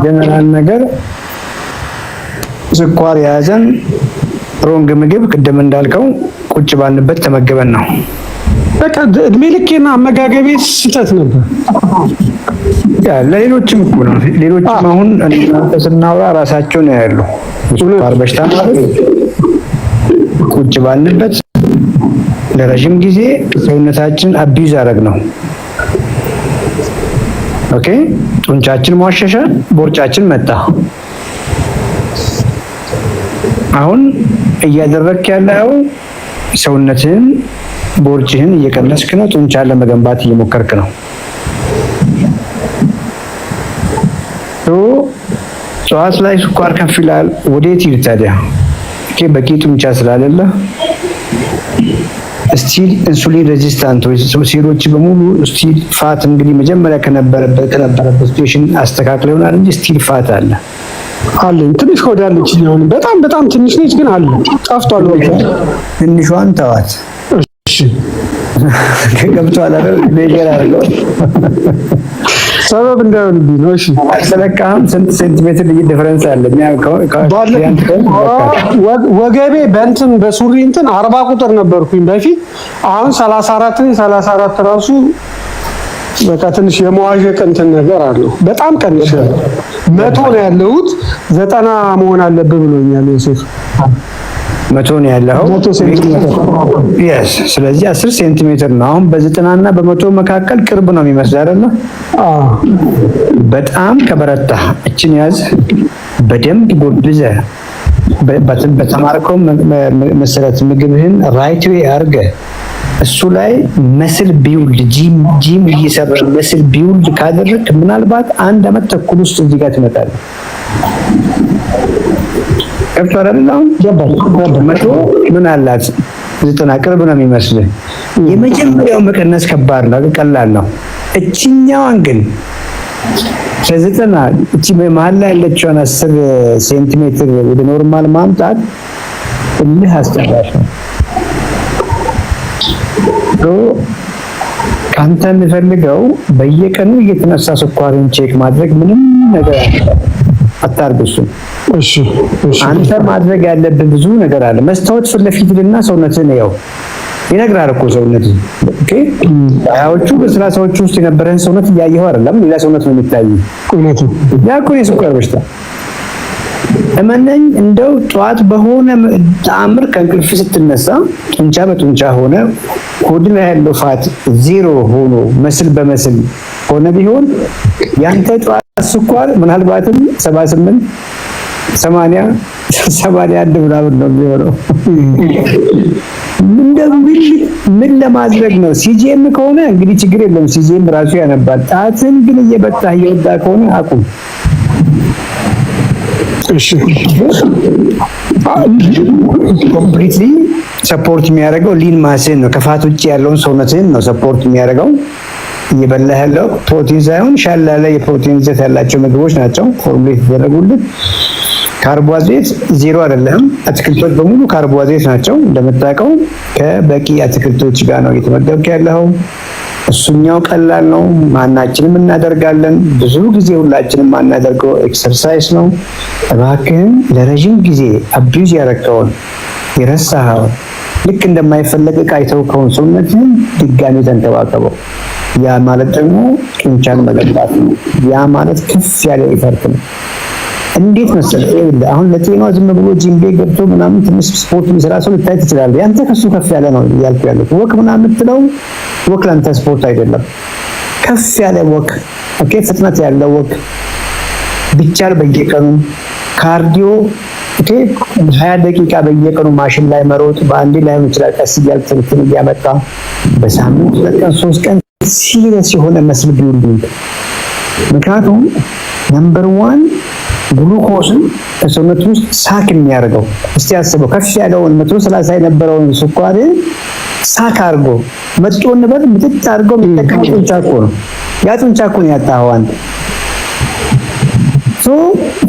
ጀነራል ነገር ስኳር የያዘን ሮንግ ምግብ ቅድም እንዳልከው ቁጭ ባልንበት ተመገበን ነው። በቃ እድሜ ልኬና አመጋገቤ ስህተት ነበር። ለሌሎችም እኮ ነው። ሌሎችም አሁን ስናወራ ራሳቸው ነው ያሉ ስኳር በሽታ ማለት ቁጭ ባልንበት ለረጅም ጊዜ ሰውነታችን አቢዩዝ አደረግ ነው። ኦኬ ጡንቻችን ሟሸሸ፣ ቦርጫችን መጣ። አሁን እያደረግክ ያለው ሰውነትህን ቦርጭህን እየቀነስክ ነው፣ ጡንቻን ለመገንባት እየሞከርክ ነው። ጠዋት ላይ ስኳር ከፍ ይላል፣ ወዴት ይል ታዲያ? በቂ ጡንቻ ስላሌለ ስቲል ኢንሱሊን ሬዚስታንት ወይ ሴሎች በሙሉ ስቲል ፋት እንግዲህ መጀመሪያ ከነበረበት ስቴሽን አስተካክለ ይሆናል እንጂ ስቲል ፋት አለ አለኝ። ትንሽ ሆድ አለች፣ በጣም ትንሽ ነች፣ ግን አለ ጠፍቷል። ትንሿን ተዋት። እሺ ገብቷል አይደል? ሜጀር አድርገው ሰበብ እንዳይሆንብኝ ነው። እሺ አልተለካህም? ስንት ሴንቲሜትር ልዩ ዲፈረንስ አለ? ወገቤ በእንትን በሱሪ እንትን 40 ቁጥር ነበርኩኝ በፊት። አሁን 34 ራሱ በቃ ትንሽ የመዋዠቅ እንትን ነገር አለው። በጣም ቀንሻለሁ። 100 ነው ያለሁት፣ 90 መሆን አለብህ ብሎኛል ዮሴፍ። 100 ነው ያለው። 100 ሴንቲሜትር yes። ስለዚህ 10 ሴንቲሜትር ነው። አሁን በ90 እና በ100 መካከል ቅርብ ነው የሚመስል አይደለ? በጣም ከበረታ እችን ያዝ፣ በደንብ ጎብዘህ በተማርከው መሰረት ምግብህን ራይት ዌይ አድርገህ እሱ ላይ መስል ቢውልድ ጂም እየሰራ መስል ቢውልድ ካደረግክ ምናልባት 1 ዓመት ተኩል ውስጥ እዚህ ጋር ትመጣለህ። ከፈረናው መቶ ምን አላት 90 ቅርብ ነው የሚመስልህ። የመጀመሪያው መቀነስ ከባድ ነው፣ ቀላል ነው። እቺኛዋን ግን ከ90 እቺ መሀል ላይ ያለችውን 10 ሴንቲሜትር ወደ ኖርማል ማምጣት እልህ አስጨራሽ ነው። ካንተ የምፈልገው በየቀኑ እየተነሳ ስኳርን ቼክ ማድረግ ምንም ነገር አታርግሱ። እሺ አንተ ማድረግ ያለብህ ብዙ ነገር አለ። መስታወት ፊት ለፊት እና ሰውነትህን ያው ይነግራል እኮ ሰውነት። ኦኬ ያዎቹ በ30ዎቹ ውስጥ የነበረን ሰውነት እያየኸው አይደለም፣ ሌላ ሰውነት ነው የሚታየው። እውነቱ ያ እኮ የስኳር በሽታ እመነኝ። እንደው ጠዋት በሆነ ተአምር ከእንቅልፍ ስትነሳ ጡንቻ በጡንቻ ሆነ፣ ሆድ ላይ ያለው ፋት ዜሮ ሆኖ መስል በመስል ሆነ ቢሆን ያንተ ጠዋት ስኳር ምናልባትም 78 80 81 ምናምን ነው የሚሆነው። ምን ለማድረግ ነው? ሲጂኤም ከሆነ እንግዲህ ችግር የለም፣ ሲጂኤም ራሱ ያነባል። ጣትን ግን እየበጣህ እየወጣ ከሆነ አቁም። እሺ ኮምፕሊትሊ ሰፖርት የሚያደርገው ሊን ማስን ነው። ከፋት ውጭ ያለውን ሰውነትን ነው ሰፖርት የሚያደርገው። እየበላህ ያለው ፕሮቲን ሳይሆን ሻል ያለ የፕሮቲን ይዘት ያላቸው ምግቦች ናቸው ፎርሙሌት የተደረጉልህ። ካርቦሃይድሬት ዜሮ አይደለም። አትክልቶች በሙሉ ካርቦሃይድሬት ናቸው እንደምታውቀው። ከበቂ አትክልቶች ጋር ነው እየተመገብክ ያለው። እሱኛው ቀላል ነው፣ ማናችንም እናደርጋለን። ብዙ ጊዜ ሁላችንም ማናደርገው ኤክሰርሳይዝ ነው። እባክህን ለረጅም ጊዜ አቢዩዝ ያደረግከውን የረሳኸው ልክ እንደማይፈለግ ዕቃ የተውከውን ሰውነትን ድጋሚ ተንከባከበው። ያ ማለት ደግሞ ጡንቻን መገንባት ነው። ያ ማለት ከፍ ያለ ኢፈርት ነው። እንዴት መሰለህ አሁን ለጤናው ዝም ብሎ ጂም ቤት ገብቶ ምናምን ትንሽ ስፖርት የሚሰራ ሰው ልታይ ትችላለህ። ያንተ ከሱ ከፍ ያለ ነው እያልኩ ያለው። ወክ ምናምን የምትለው ወክ ለአንተ ስፖርት አይደለም። ከፍ ያለ ወክ፣ ኦኬ፣ ፍጥነት ያለው ወክ ቢቻል በየቀኑ ካርዲዮ፣ ኦኬ፣ 20 ደቂቃ በየቀኑ ማሽን ላይ መሮጥ። በአንዴ ላይ ይችላል፣ ቀስ እያልክ ትንትን እያመጣ በሳምንት 2 ቀን 3 ቀን ሲሪየስ የሆነ መስል ቢውልዲንግ። ምክንያቱም ነምበር 1 ግሉኮስን ሰውነት ውስጥ ሳክ የሚያደርገው እስቲ አስበው፣ ከፍ ያለውን 130 የነበረውን ስኳር ሳክ አድርጎ መጥቶ ነበር ምጥጥ አድርጎ የሚጠቀም ጡንቻ እኮ ነው። ያ ጡንቻ እኮ ነው ያጣኸው አንተ።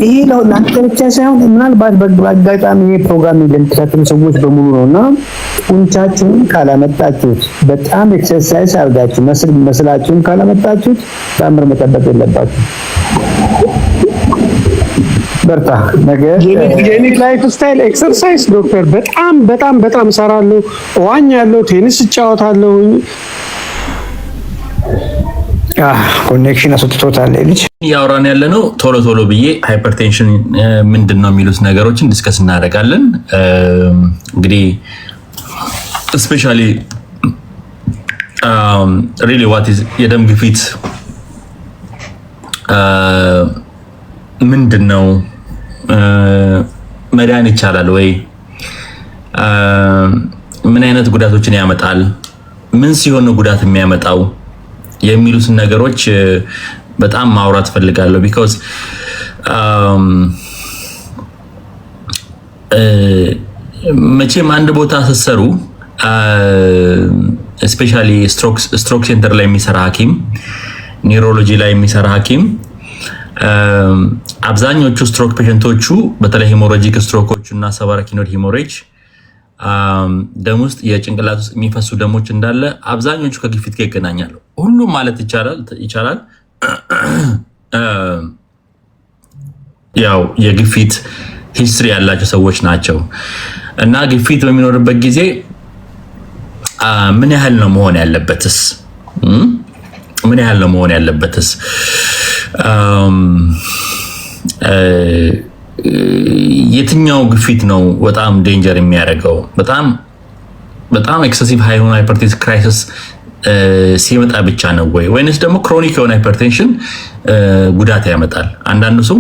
ይሄ ለአንተ ብቻ ሳይሆን ምናልባት በአጋጣሚ ይሄ ፕሮግራም ለምትከታተሉ ሰዎች በሙሉ ነውና ጡንቻችሁን ካላመጣችሁት፣ በጣም ኤክሰርሳይዝ አድርጋችሁ መስላችሁን ካላመጣችሁት ታምር መጠበቅ የለባችሁ። በርታ ነገ የኔክ ላይፍ ስታይል ኤክሰርሳይዝ ዶክተር በጣም እሰራለሁ፣ እዋኛለሁ፣ ቴኒስ እጫወታለሁ። ኮኔክሽን አስወጥቶታል ልጅ ያወራን ያለ ነው። ቶሎ ብዬ ሃይፐርቴንሽን ምንድነው የሚሉት ነገሮችን ዲስከስ እናደርጋለን። እንግዲህ ስፔሻሊ ሪሊ ዋት ኢዝ የደም ግፊት ምንድነው? መዳን ይቻላል ወይ? ምን አይነት ጉዳቶችን ያመጣል? ምን ሲሆን ነው ጉዳት የሚያመጣው? የሚሉት ነገሮች በጣም ማውራት ፈልጋለሁ። ቢኮዝ መቼም አንድ ቦታ ስትሰሩ ስፔሻሊ ስትሮክ ሴንተር ላይ የሚሰራ ሐኪም፣ ኒውሮሎጂ ላይ የሚሰራ ሐኪም አብዛኞቹ ስትሮክ ፔሸንቶቹ በተለይ ሄሞራጂክ ስትሮኮች እና ሰባራኪኖድ ሄሞሬጅ ደም ውስጥ የጭንቅላት ውስጥ የሚፈሱ ደሞች እንዳለ አብዛኞቹ ከግፊት ጋር ይገናኛሉ። ሁሉም ማለት ይቻላል ያው የግፊት ሂስትሪ ያላቸው ሰዎች ናቸው። እና ግፊት በሚኖርበት ጊዜ ምን ያህል ነው መሆን ያለበትስ? ምን ያህል ነው መሆን ያለበትስ? የትኛው ግፊት ነው በጣም ዴንጀር የሚያደርገው? በጣም ኤክሰሲቭ ሃይፐርቴንሽን ክራይሲስ ሲመጣ ብቻ ነው ወይ ወይንስ ደግሞ ክሮኒክ የሆነ ሃይፐርቴንሽን ጉዳት ያመጣል? አንዳንዱ ሰው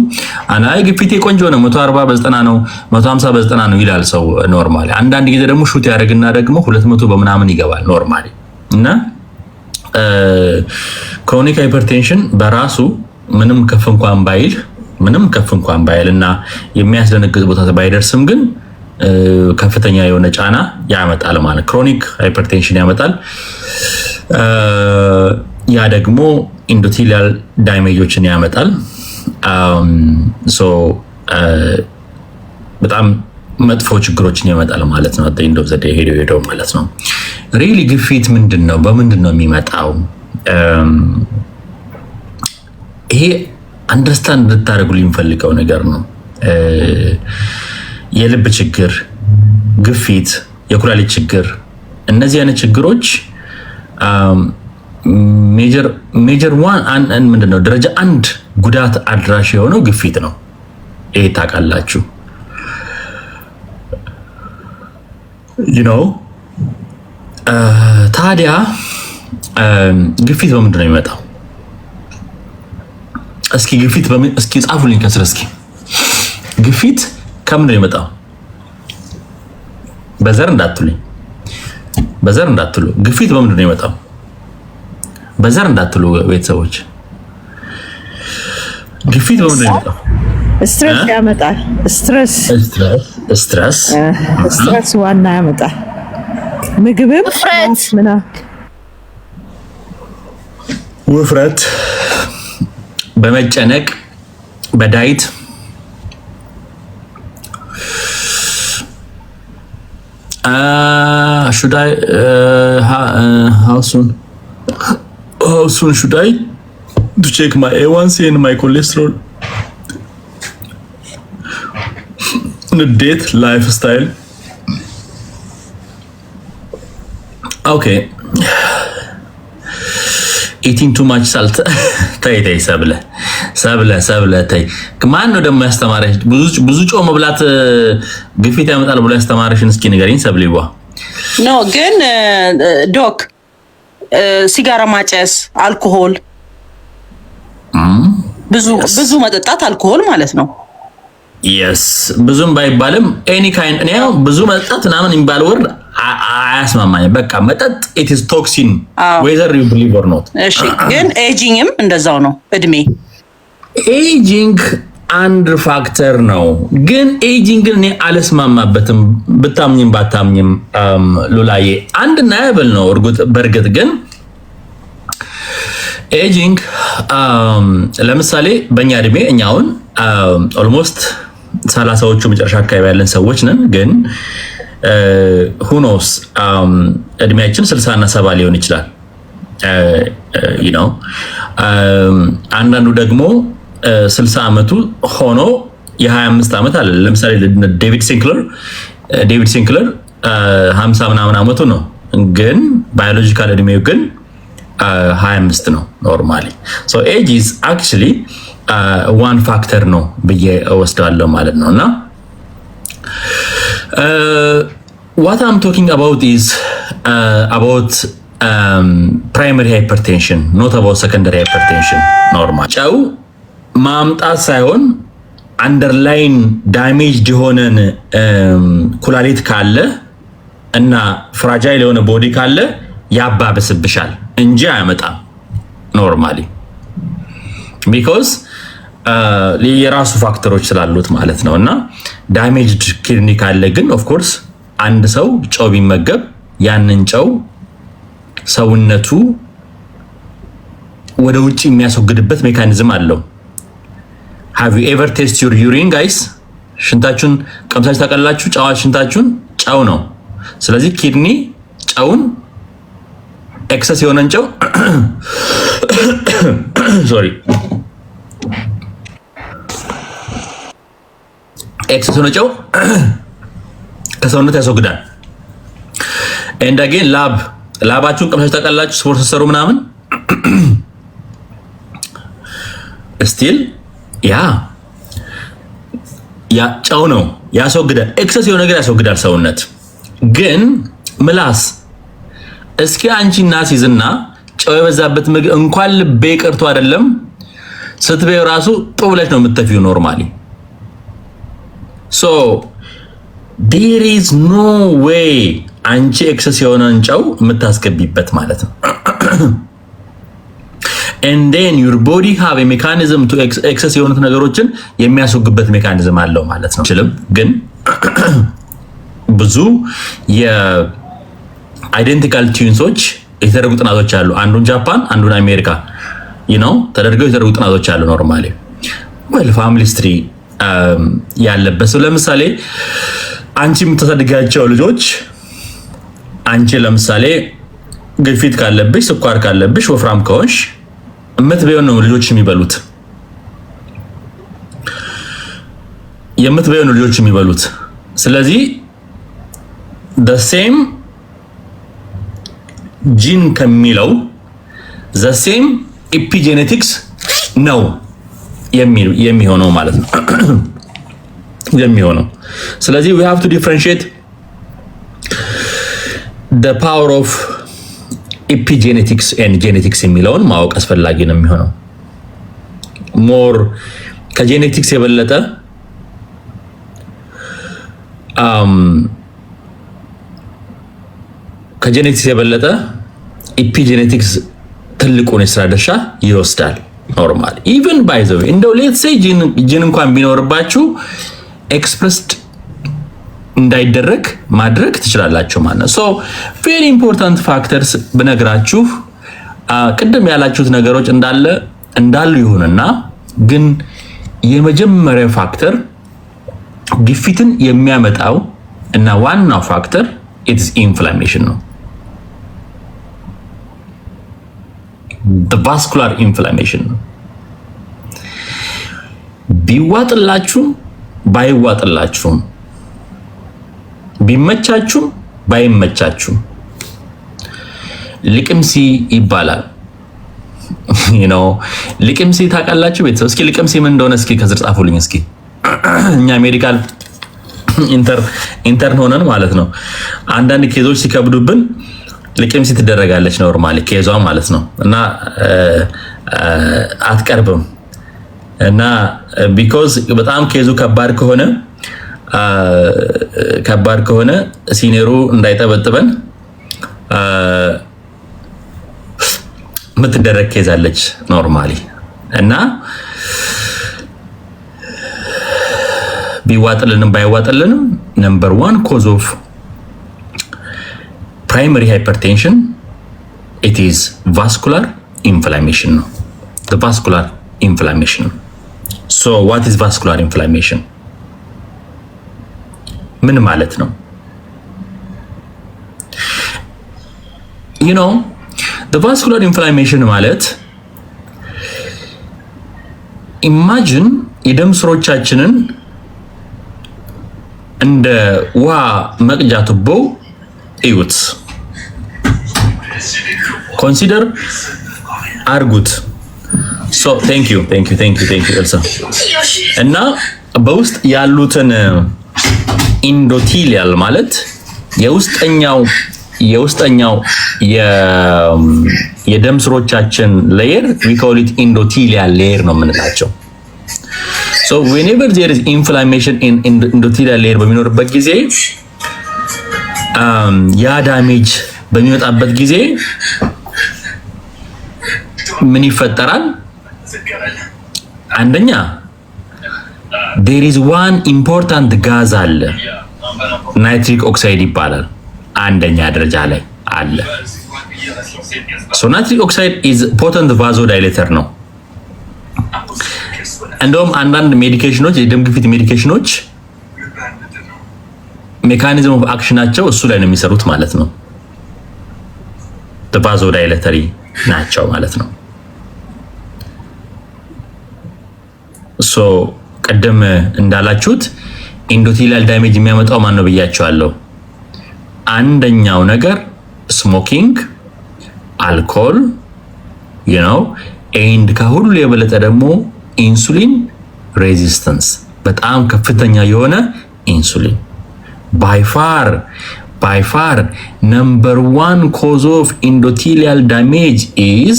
አናይ ግፊቴ ቆንጆ ነው 140 በ90 ነው 150 በ90 ነው ይላል ሰው ኖርማሊ። አንዳንድ ጊዜ ደግሞ ሹት ያደርግና ደግሞ 200 በምናምን ይገባል ኖርማሊ። እና ክሮኒክ ሃይፐርቴንሽን በራሱ ምንም ከፍ እንኳን ባይል እና የሚያስደነግጥ ቦታ ባይደርስም ግን ከፍተኛ የሆነ ጫና ያመጣል ማለት ክሮኒክ ሃይፐርቴንሽን ያመጣል። ያ ደግሞ ኢንዶቴሊያል ዳሜጆችን ያመጣል። በጣም መጥፎ ችግሮችን ያመጣል ማለት ነው። አጠኝ እንደው ዘዴ ሄደው ማለት ነው። ሪሊ ግፊት ምንድነው? በምንድነው የሚመጣው? ይሄ አንደርስታንድ ልታደርጉልኝ የሚፈልገው ነገር ነው። የልብ ችግር፣ ግፊት፣ የኩላሊት ችግር፣ እነዚህ አይነት ችግሮች ሜጀር ዋን ምንድነው ደረጃ 1 ጉዳት አድራሽ የሆነው ግፊት ነው። ይሄ ታውቃላችሁ። ታዲያ ግፊት በምንድን ነው የሚመጣው? እስኪ ግፊት እስኪ ጻፉልኝ ከስር። እስኪ ግፊት ከምንድን ነው የሚመጣው? በዘር እንዳትሉ ግፊት በምንድን ነው የሚመጣው? በዘር እንዳትሉ ቤተሰቦች። ግፊት በምንድን ነው የሚመጣው? ስትረስ ያመጣል። ስትረስ ዋና ያመጣል። ምግብም ውፍረት፣ በመጨነቅ በዳይት should I how soon should I to check my A1C and my cholesterol? ንዴት፣ ላይፍስታይል። ኦኬ ኢቲንግ ቱ ማች ሳልት። ተይ ሰብለ ተይ። ማን ነው ደግሞ ያስተማረሽ? ብዙ ጨው መብላት ግፊት ያመጣል ብሎ ያስተማረሽን እስኪ ንገሪኝ ሰብሌዋ። ኖ ግን ዶክ ሲጋራ ማጨስ፣ አልኮሆል፣ ብዙ መጠጣት አልኮሆል ማለት ነው። የስ ብዙም ባይባልም ኤኒ ካይንድ እኔ ብዙ መጠጣት ምናምን የሚባል ወርድ አያስማማኝም። በቃ መጠጥ ኢት ኢዝ ቶክሲን ዌዘር ዩ ቢሊቭ ኦር ኖት። እሺ ግን ኤጂንግም እንደዛው ነው። ኤጂንግ አንድ ፋክተር ነው። ግን ኤጂንግን እኔ አልስማማበትም። ብታምኝም ባታምኝም ሉላዬ አንድ ናያብል ነው። በእርግጥ ግን ኤጂንግ ለምሳሌ በእኛ እድሜ እኛውን ኦልሞስት 30ዎቹ መጨረሻ አካባቢ ያለን ሰዎች ነን። ግን ሁኖስ እድሜያችን 60 እና 70 ሊሆን ይችላል። አንዳንዱ ደግሞ 60 ዓመቱ ሆኖ የ25 ዓመት አለ። ለምሳሌ ዴቪድ ሲንክለር 50 ምናምን ዓመቱ ነው፣ ግን ባዮሎጂካል እድሜው ግን 25 ነው ኖርማሊ። ሶ ኤጅ ኢዝ አክቹሊ ዋን ፋክተር ነው ብዬ እወስዳለሁ ማለት ነው። እና what I'm talking about is about primary hypertension, not about secondary hypertension. ኖርማል ጨው ማምጣት ሳይሆን አንደርላይን ዳሜጅድ የሆነን ኩላሊት ካለ እና ፍራጃይል የሆነ ቦዲ ካለ ያባብስብሻል እንጂ አያመጣም ኖርማሊ ቢኮዝ የራሱ ፋክተሮች ስላሉት ማለት ነው። እና ዳሜጅድ ኪድኒ ካለ ግን ኦፍ ኮርስ አንድ ሰው ጨው ቢመገብ ያንን ጨው ሰውነቱ ወደ ውጭ የሚያስወግድበት ሜካኒዝም አለው። have you ever tasted your urine guys? ሽንታችሁን ቀምሳችሁ ታውቃላችሁ? ሽንታችሁን ጨው ነው። ስለዚህ ኪድኒ ጨውን ኤክሰስ የሆነን ጨው ሶሪ ኤክሰስ የሆነ ጨው ከሰውነት ያስወግዳል። ኤንድ አጌን ላባችሁን ቀምሳችሁ ታውቃላችሁ? ስፖርት ስትሰሩ ምናምን ስቲል ያ ጨው ነው ያስወግዳል። ኤክሰስ የሆነ ነገር ያስወግዳል ሰውነት። ግን ምላስ እስኪ አንቺ እናሲዝና ጨው የበዛበት ምግብ እንኳን ልቤ ቀርቶ አይደለም ስትበይው ራሱ ጦ ብለሽ ነው የምትተፊው ኖርማሊ። ሶ there is no way አንቺ ኤክሰስ የሆነን ጨው የምታስገቢበት ማለት ነው። and then your body have a mechanism to excess የሆኑት ነገሮችን የሚያስወግበት ሜካኒዝም አለው ማለት ነው። ችልም ግን ብዙ የአይደንቲካል ትዊንሶች የተደረጉ ጥናቶች አሉ። አንዱን ጃፓን አንዱን አሜሪካ ተደርገው የተደረጉ ጥናቶች አሉ ኖርማሊ well family history ያለበት ሰው ለምሳሌ አንቺ የምታሳድጋቸው ልጆች አንቺ ለምሳሌ ግፊት ካለብሽ ስኳር ካለብሽ ወፍራም ከሆንሽ የምትበየውን ነው ልጆች የሚበሉት ስለዚህ the same ጂን ከሚለው the same epigenetics ነው የሚሆነው ማለት ነው የሚሆነው። ስለዚህ we have to differentiate the power of epigenetics and genetics የሚለውን ማወቅ አስፈላጊ ነው የሚሆነው። ሞር ከጄኔቲክስ የበለጠ epigenetics ትልቁን የስራ ድርሻ ይወስዳል ኖርማል even by the way እንደው let's say ጂን እንኳን ቢኖርባችሁ ኤክስፕረስድ እንዳይደረግ ማድረግ ትችላላችሁ ማለት ነው። ሶ ቬሪ ኢምፖርታንት ፋክተርስ ብነግራችሁ ቅድም ያላችሁት ነገሮች እንዳሉ ይሁንና ግን የመጀመሪያው ፋክተር ግፊትን የሚያመጣው እና ዋናው ፋክተር ኢትስ ኢንፍላሜሽን ነው። the vascular inflammation ነው። ቢዋጥላችሁም ባይዋጥላችሁም ቢመቻችሁም ባይመቻችሁም ልቅምሲ ይባላል። ልቅምሲ ታውቃላችሁ ቤተሰብ? እስኪ ልቅምሲ ምን እንደሆነ እስኪ ከስር ጻፉልኝ እስኪ። እኛ ሜዲካል ኢንተርን ሆነን ማለት ነው አንዳንድ ኬዞች ሲከብዱብን ልቅምሲ ትደረጋለች ኖርማሊ ኬዟ ማለት ነው እና አትቀርብም እና ቢኮዝ በጣም ኬዙ ከባድ ከሆነ ሲኔሩ እንዳይጠበጥበን ምትደረግ ኬዝ አለች ኖርማሊ እና ቢዋጥልንም ባይዋጥልንም ነምበር 1 ኮዝ ኦፍ primary hypertension it is vascular inflammation ነው the vascular inflammation. so what is vascular inflammation ምን ማለት ነው? the vascular inflammation ማለት imagine የደም ስሮቻችንን እንደ ውሃ መቅጃ ቱቦ እዩት፣ ኮንሲደር አርጉት። ሶ ቴንክ ዩ ኤልሳ። እና በውስጥ ያሉትን ኢንዶቲሊያል ማለት የውስጠኛው የደም ስሮቻችን ሌየር we call it endothelial layer ነው የምንላቸው። so whenever there is inflammation in endothelial layer በሚኖርበት ጊዜ ያ ዳሜጅ በሚመጣበት ጊዜ ምን ይፈጠራል? አንደኛ there is one important gas አለ፣ ናይትሪክ ኦክሳይድ ይባላል። አንደኛ ደረጃ ላይ አለ። so natric oxide is potent vasodilator ነው። እንደውም አንዳንድ ሜዲኬሽኖች የደም ግፊት ሜዲኬሽኖች ሜካኒዝም ኦፍ አክሽናቸው እሱ ላይ ነው የሚሰሩት ማለት ነው። vasodilators ናቸው ማለት ነው። so ቀደም እንዳላችሁት ኢንዶቴሊያል ዳሜጅ የሚያመጣው ማን ነው ብያቸዋለሁ። አንደኛው ነገር ስሞኪንግ፣ አልኮል ኤንድ ከሁሉ የበለጠ ደግሞ ኢንሱሊን ሬዚስተንስ፣ በጣም ከፍተኛ የሆነ ኢንሱሊን by far number one cause of endothelial damage is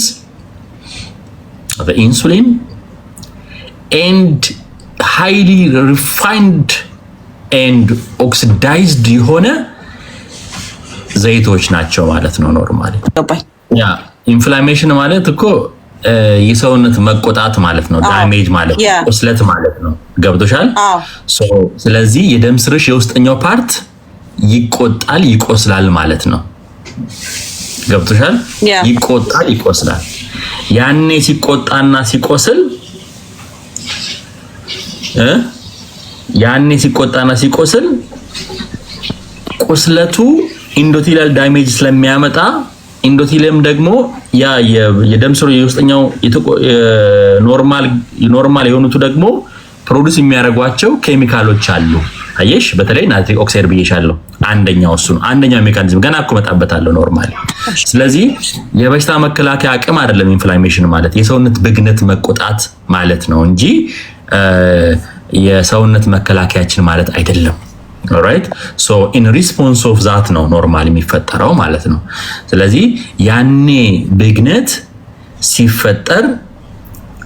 the insulin and highly refined and oxidized የሆነ ዘይቶች ናቸው ማለት ነው። ኖርማሊ ያ ኢንፍላሜሽን ማለት እኮ የሰውነት መቆጣት ማለት ነው። ዳሜጅ ማለት ነው፣ ቁስለት ማለት ነው። ገብቶሻል? ስለዚህ የደም ስርሽ የውስጠኛው ፓርት ይቆጣል፣ ይቆስላል ማለት ነው። ገብቶሻል? ይቆጣል፣ ይቆስላል። ያኔ ሲቆጣና ሲቆስል ቁስለቱ ኢንዶቴሊያል ዳሜጅ ስለሚያመጣ ኢንዶቴሊየም ደግሞ ያ የደም ስሩ የውስጠኛው ኖርማል የሆኑት ደግሞ ፕሮዲዩስ የሚያደርጓቸው ኬሚካሎች አሉ። አየሽ፣ በተለይ ናይትሪክ ኦክሳይድ ብዬሻለሁ። አንደኛው ሜካኒዝም ገና እኮ መጣበታለሁ ኖርማሊ። ስለዚህ የበሽታ መከላከያ አቅም አይደለም ኢንፍላሜሽን ማለት፣ የሰውነት ብግነት መቆጣት ማለት ነው እንጂ የሰውነት መከላከያችን ማለት አይደለም። ኦልራይት ሶ ኢን ሪስፖንስ ኦፍ ዛት ነው ኖርማሊ የሚፈጠረው ማለት ነው። ስለዚህ ያኔ ብግነት ሲፈጠር፣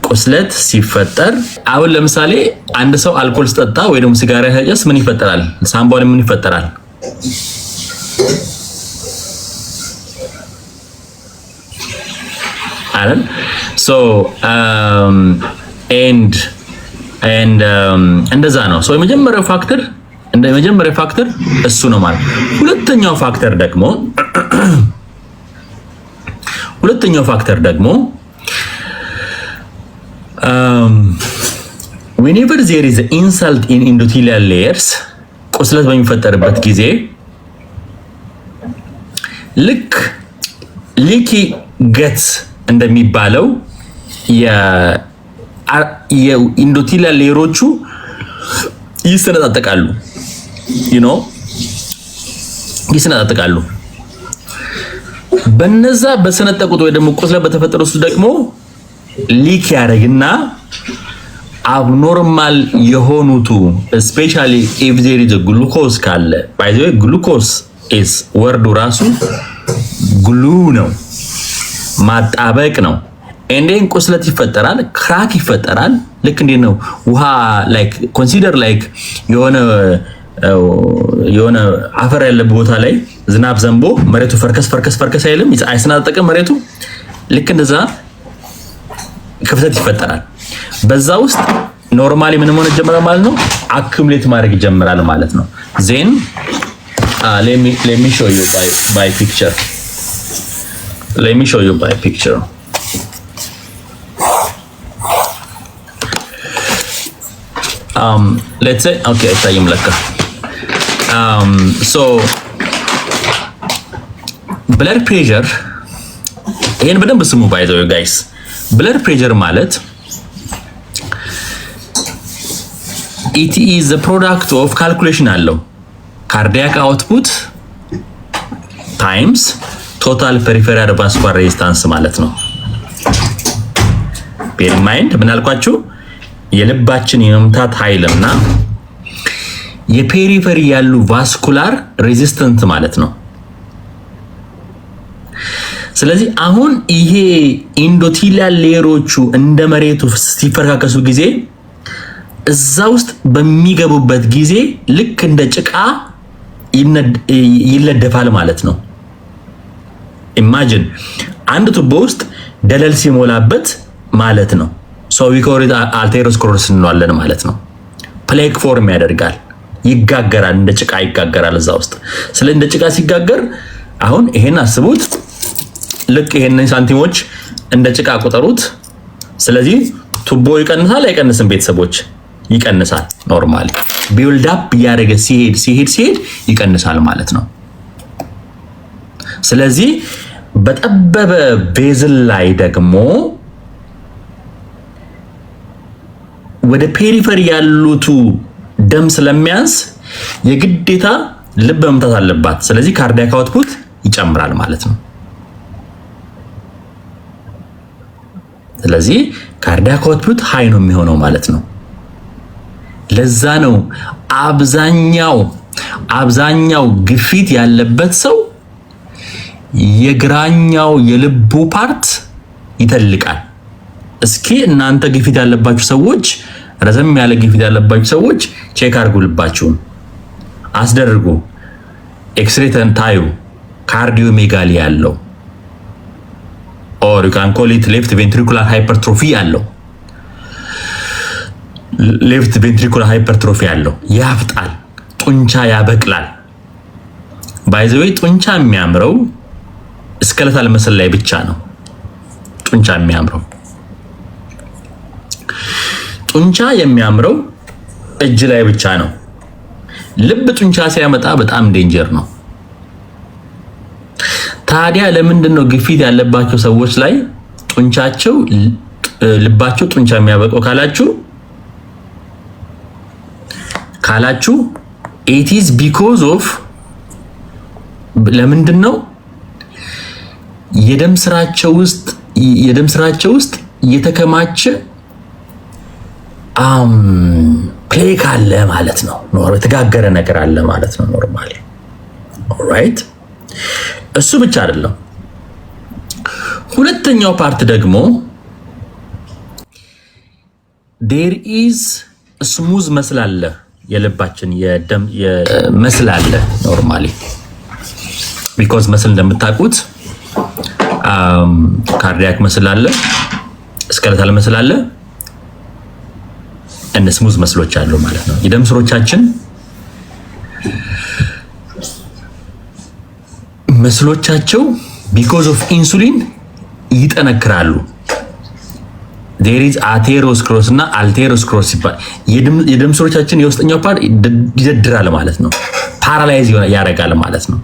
ቁስለት ሲፈጠር፣ አሁን ለምሳሌ አንድ ሰው አልኮል ሲጠጣ ወይ ደግሞ ሲጋራ ሲያጨስ ምን ይፈጠራል? ሳምባው ምን ይፈጠራል? አይደል? ሶ እንደዛ ነው። ሶ የመጀመሪያው ፋክተር እሱ ነው ማለት። ሁለተኛው ፋክተር ደግሞ whenever there is an insult in endothelial layers ቁስለት በሚፈጠርበት ጊዜ ልክ ሊኪ ገት እንደሚባለው የኢንዶቴሊያል ሌየሮቹ ይሰነጣጠቃሉ ይሰነጣጠቃሉ። በነዛ በሰነጠቁት ወይ ደግሞ ቁስለት በተፈጠሩት ደግሞ ሊክ ያደርግና አብኖርማል የሆኑቱ ስፔሻሊ ኢፍ ዜር ኢዝ ግሉኮዝ ካለ ባይ ዘ ዌይ ግሉኮዝ ኢዝ ወርዱ ራሱ ግሉ ነው፣ ማጣበቅ ነው። ኤንዴን ቁስለት ይፈጠራል፣ ክራክ ይፈጠራል። ልክ እንዴት ነው ውሃ ላይክ ኮንሲደር ላይክ የሆነ አፈር ያለበት ቦታ ላይ ዝናብ ዘንቦ መሬቱ ፈርከስ አይልም፣ አይሰናጠቅም መሬቱ። ልክ እንደዛ ክፍተት ይፈጠራል። በዛ ውስጥ ኖርማሊ ምን ሆነ ጀመረ ማለት ነው፣ አኩሙሌት ማድረግ ይጀምራል ማለት ነው። ዜን let me show you by picture. Let's say okay አይታይም ለካ so blood pressure ይሄን በደንብ ስሙ by the way guys blood pressure ማለት it is the product of calculation አለው ካርዲያክ አውትፑት ታይምስ ቶታል ፔሪፌራል ቫስኩላር ሬዚስታንስ ማለት ነው። ቤር ማይንድ ምን አልኳችሁ? የልባችን የመምታት ኃይልና የፔሪፌሪ ያሉ ቫስኩላር ሬዚስተንት ማለት ነው። ስለዚህ አሁን ይሄ ኢንዶቲሊያል ሌየሮቹ እንደ መሬቱ ሲፈረካከሱ ጊዜ እዛ ውስጥ በሚገቡበት ጊዜ ልክ እንደ ጭቃ ይለደፋል ማለት ነው። ኢማጂን አንድ ቱቦ ውስጥ ደለል ሲሞላበት ማለት ነው። ሶ ዊ ኮል ኢት አልቴሮስክለሮሲስ እንለዋለን ማለት ነው። ፕሌክ ፎርም ያደርጋል፣ ይጋገራል፣ እንደ ጭቃ ይጋገራል እዛ ውስጥ። ስለ እንደ ጭቃ ሲጋገር አሁን ይሄን አስቡት። ልክ ይሄንን ሳንቲሞች እንደ ጭቃ ቁጠሩት። ስለዚህ ቱቦ ይቀንሳል አይቀንስም? ቤተሰቦች ይቀንሳል። ኖርማሊ ቢልድ አፕ ያደረገ ሲሄድ ይቀንሳል ማለት ነው። ስለዚህ በጠበበ ቤዝል ላይ ደግሞ ወደ ፔሪፈሪ ያሉቱ ደም ስለሚያንስ የግዴታ ልብ መምታት አለባት። ስለዚህ ካርዲያክ አውትፑት ይጨምራል ማለት ነው። ስለዚህ ካርዲያክ አውትፑት ሃይ ነው የሚሆነው ማለት ነው። ለዛ ነው አብዛኛው ግፊት ያለበት ሰው የግራኛው የልቡ ፓርት ይተልቃል። እስኪ እናንተ ግፊት ያለባችሁ ሰዎች፣ ረዘም ያለ ግፊት ያለባችሁ ሰዎች ቼክ አድርጉ፣ ልባችሁን አስደርጉ፣ ኤክስሬ ታዩ፣ ካርዲዮሜጋሊ ያለው or you can call it left ventricular hypertrophy ያለው ሌፍት ቬንትሪኩላር ሃይፐርትሮፊ ያለው ያፍጣል፣ ጡንቻ ያበቅላል። ባይዘዌ ጡንቻ የሚያምረው ስኬለታል መስል ላይ ብቻ ነው። ጡንቻ የሚያምረው እጅ ላይ ብቻ ነው። ልብ ጡንቻ ሲያመጣ በጣም ዴንጀር ነው። ታዲያ ለምንድን ነው ግፊት ያለባቸው ሰዎች ላይ ልባቸው ጡንቻ የሚያበቀው ካላችሁ it is because of ለምንድን ነው የደም ስራቸው ውስጥ የተከማቸ ፕሌክ አለ ማለት ነው። የተጋገረ ነገር አለ ማለት ነው ኖርማሊ። ኦልራይት፣ እሱ ብቻ አይደለም። ሁለተኛው ፓርት ደግሞ there is ስሙዝ መስል አለ፣ የልባችን የደም መስል አለ ኖርማሊ። ቢኮዝ መስል እንደምታውቁት ካርዲያክ መስል አለ፣ ስኬለታል መስል አለ፣ እንደ ስሙዝ መስሎች አሉ ማለት ነው። የደም ስሮቻችን መስሎቻቸው ቢኮዝ ኦፍ ኢንሱሊን ይጠነክራሉ። there is atherosclerosis እና altherosclerosis ሲባል የደም ስሮቻችን የውስጠኛው ፓርት ይደድራል ማለት ነው። ፓራላይዝ ያደርጋል ማለት ነው።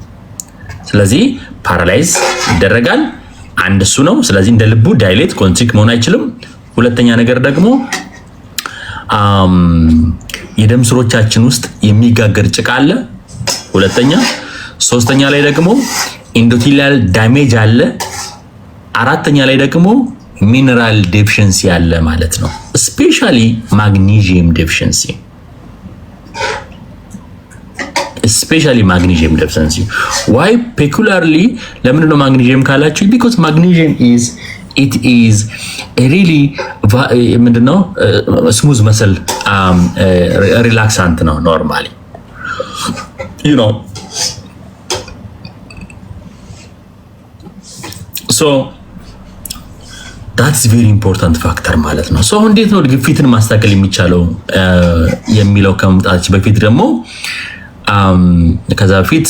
ስለዚህ ፓራላይዝ ይደረጋል። አንድ እሱ ነው። ስለዚህ እንደ ልቡ ዳይሌት ኮንስትሪክት መሆን አይችልም። ሁለተኛ ነገር ደግሞ የደም ስሮቻችን ውስጥ የሚጋገር ጭቃ አለ። ሁለተኛ፣ ሶስተኛ ላይ ደግሞ ኢንዶቲሊያል ዳሜጅ አለ። አራተኛ ላይ ደግሞ ሚነራል ዴፊሽንሲ አለ ማለት ነው። ስፔሻሊ ማግኒዥየም ዴፊሽንሲ ዋይ ፔኩላርሊ ለምንድን ነው ማግኒዥየም ካላችሁ? ቢኮዝ ማግኒዥየም it is a really ምንድነው ስሙዝ መስል ሪላክሳንት ነው ኖርማሊ you know so that's very important factor ማለት ነው። so እንዴት ነው ግፊትን ማስተካከል የሚቻለው የሚለው ከመምጣታችን በፊት ደግሞ ከዛ በፊት